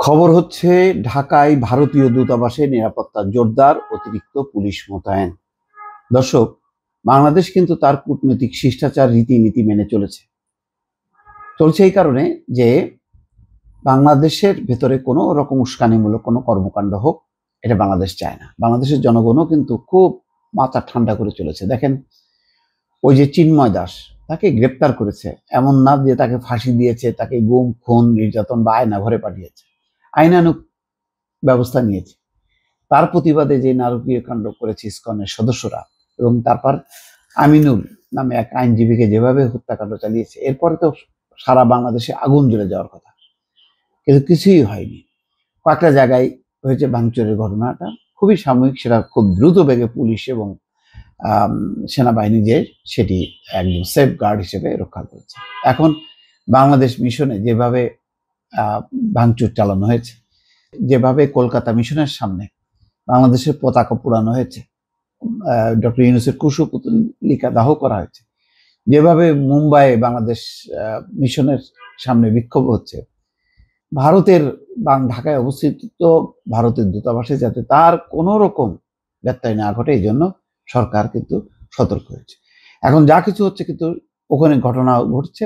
খবর হচ্ছে ঢাকায় ভারতীয় দূতাবাসে নিরাপত্তা জোরদার, অতিরিক্ত পুলিশ মোতায়েন। দর্শক, বাংলাদেশ কিন্তু তার কূটনৈতিক শিষ্টাচার রীতিনীতি মেনে চলছে এই কারণে যে বাংলাদেশের ভেতরে কোনো রকম উস্কানিমূলক কোনো কর্মকাণ্ড হোক, এটা বাংলাদেশ চায় না। বাংলাদেশের জনগণও কিন্তু খুব মাথা ঠান্ডা করে চলেছে। দেখেন, ওই যে চিন্ময় দাস, তাকে গ্রেপ্তার করেছে, এমন না যে তাকে ফাঁসি দিয়েছে, তাকে গুম খুন নির্যাতন বা আয়না ঘরে পাঠিয়েছে, আইনানুগ ব্যবস্থা নিয়েছে। তার প্রতিবাদে যে নারকীয় কাণ্ড করেছে ইসকনের সদস্যরা, এবং তারপর আমিনুল নামে এক আইনজীবীকে যেভাবে হত্যাকাণ্ড চালিয়েছে, এরপরে তো সারা বাংলাদেশে আগুন জ্বলে যাওয়ার কথা, কিন্তু কিছুই হয়নি। কয়েকটা জায়গায় হয়েছে ভাঙচুরের ঘটনাটা খুবই সাময়িক, সেটা খুব দ্রুত বেগে পুলিশ এবং সেনাবাহিনী যে সেটি একদম সেফ গার্ড হিসেবে রক্ষা করেছে। এখন বাংলাদেশ মিশনে যেভাবে ভাঙচুর চালানো হয়েছে, যেভাবে কলকাতা মিশনের সামনে বাংলাদেশের পতাকা পোড়ানো হয়েছে, ডক্টর ইউনূসের কুশপুতলিকা দাহ করা হয়েছে, যেভাবে মুম্বাইয়ে বাংলাদেশ মিশনের সামনে বিক্ষোভ হচ্ছে, ভারতের ঢাকায় অবস্থিত ভারতের দূতাবাসে যাতে তার কোনো রকম ব্যত্যয় না ঘটে, এই জন্য সরকার কিন্তু সতর্ক হয়েছে। এখন যা কিছু হচ্ছে, কিন্তু ওখানে ঘটনা ঘটছে,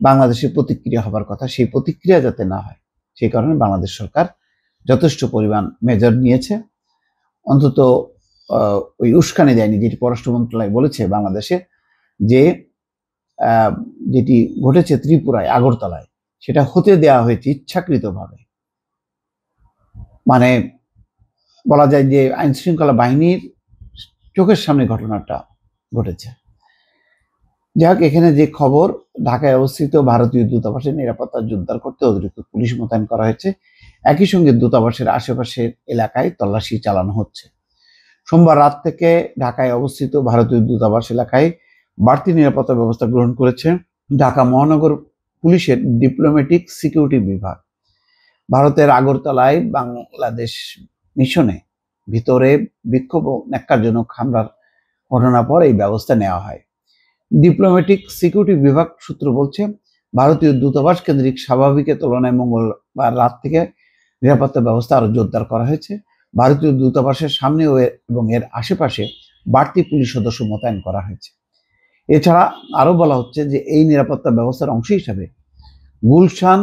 বাংলাদেশের প্রতিক্রিয়া হবার কথা, সেই প্রতিক্রিয়া যাতে না হয় সেই কারণে বাংলাদেশ সরকার যথেষ্ট পরিমাণ মেজর নিয়েছে। অন্তত ওই উস্কানি দেয়নি, যেটি পররাষ্ট্র মন্ত্রণালয় বলেছে বাংলাদেশে, যে যেটি ঘটেছে ত্রিপুরায় আগরতলায়, সেটা হতে দেওয়া হয়েছে ইচ্ছাকৃতভাবে। মানে বলা যায় যে আইন শৃঙ্খলা বাহিনীর চোখের সামনে ঘটনাটা ঘটেছে। যাই হোক, এখানে যে খবর, ঢাকায় অবস্থিত ভারতীয় দূতাবাসের নিরাপত্তা জোরদার করতে অতিরিক্ত পুলিশ মোতায়েন করা হয়েছে। একই সঙ্গে দূতাবাসের আশেপাশের এলাকায় তল্লাশি চালানো হচ্ছে। সোমবার রাত থেকে ঢাকায় অবস্থিত ভারতীয় দূতাবাস এলাকায় বাড়তি নিরাপত্তা ব্যবস্থা গ্রহণ করেছে ঢাকা মহানগর পুলিশের ডিপ্লোম্যাটিক সিকিউরিটি বিভাগ। ভারতের আগরতলায় বাংলাদেশ মিশনে ভিতরে বিক্ষোভ ও ন্যাক্কারজনক হামলার ঘটনার পর এই ব্যবস্থা নেওয়া হয়। ডিপ্লোম্যাটিক সিকিউরিটি বিভাগ সূত্র বলছে, ভারতীয় দূতাবাস কেন্দ্রিক স্বাভাবিকের তুলনায় মঙ্গলবার রাত থেকে নিরাপত্তা ব্যবস্থা আরো জোরদার করা হয়েছে। ভারতীয় দূতাবাসের সামনে এবং এর আশেপাশে বাড়তি পুলিশ সদস্য মোতায়েন করা হয়েছে। এছাড়া আরো বলা হচ্ছে যে এই নিরাপত্তা ব্যবস্থার অংশ হিসাবে গুলশান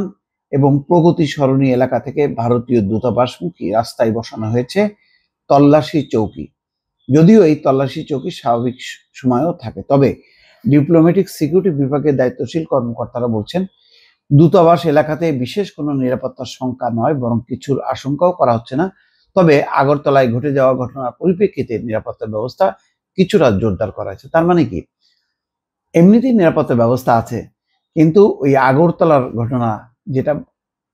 এবং প্রগতি সরণি এলাকা থেকে ভারতীয় দূতাবাসমুখী রাস্তায় বসানো হয়েছে তল্লাশি চৌকি। যদিও এই তল্লাশি চৌকি স্বাভাবিক সময়েও থাকে, তবে ডিপ্লোম্যাটিক সিকিউরিটি বিভাগের দায়িত্বশীল কর্মকর্তারা বলছেন, দূতাবাস এলাকাতে বিশেষ কোনো নিরাপত্তার শঙ্কা নয়, বরং কিছুর আশঙ্কাও করা হচ্ছে না। তবে আগরতলায় ঘটে যাওয়া ঘটনার পরিপ্রেক্ষিতে নিরাপত্তা ব্যবস্থা কিছুটা জোরদার করা হয়েছে। তার মানে কি, এমনিতেই নিরাপত্তা ব্যবস্থা আছে, কিন্তু ওই আগরতলার ঘটনা যেটা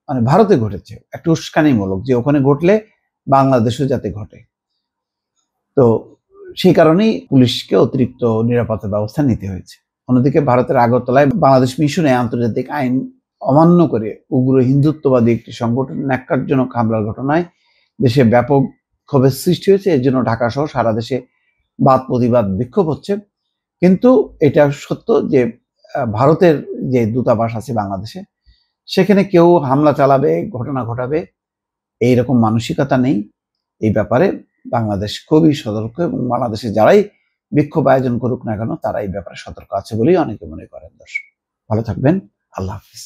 মানে ভারতে ঘটেছে, একটা উস্কানিমূলক, যে ওখানে ঘটলে বাংলাদেশেও যাতে ঘটে, তো সেই কারণেই পুলিশকে অতিরিক্ত নিরাপত্তা ব্যবস্থা নিতে হয়েছে। অন্যদিকে ভারতের আগরতলায় বাংলাদেশ মিশনে আন্তর্জাতিক আইন অমান্য করে উগ্র হিন্দুত্ববাদী একটি সংগঠন ন্যাক্কারজনক হামলার ঘটনায় দেশে ব্যাপক ক্ষোভের সৃষ্টি হয়েছে। এর জন্য ঢাকা সহ সারা দেশে বাদ প্রতিবাদ বিক্ষোভ হচ্ছে। কিন্তু এটা সত্য যে ভারতের যে দূতাবাস আছে বাংলাদেশে, সেখানে কেউ হামলা চালাবে, ঘটনা ঘটাবে, এইরকম মানসিকতা নেই। এই ব্যাপারে বাংলাদেশ খুবই সতর্ক, এবং বাংলাদেশে যারাই বিক্ষোভ আয়োজন করুক না কেন, তারা এই ব্যাপারে সতর্ক আছে বলেই অনেকে মনে করেন। দর্শক, ভালো থাকবেন। আল্লাহ হাফিজ।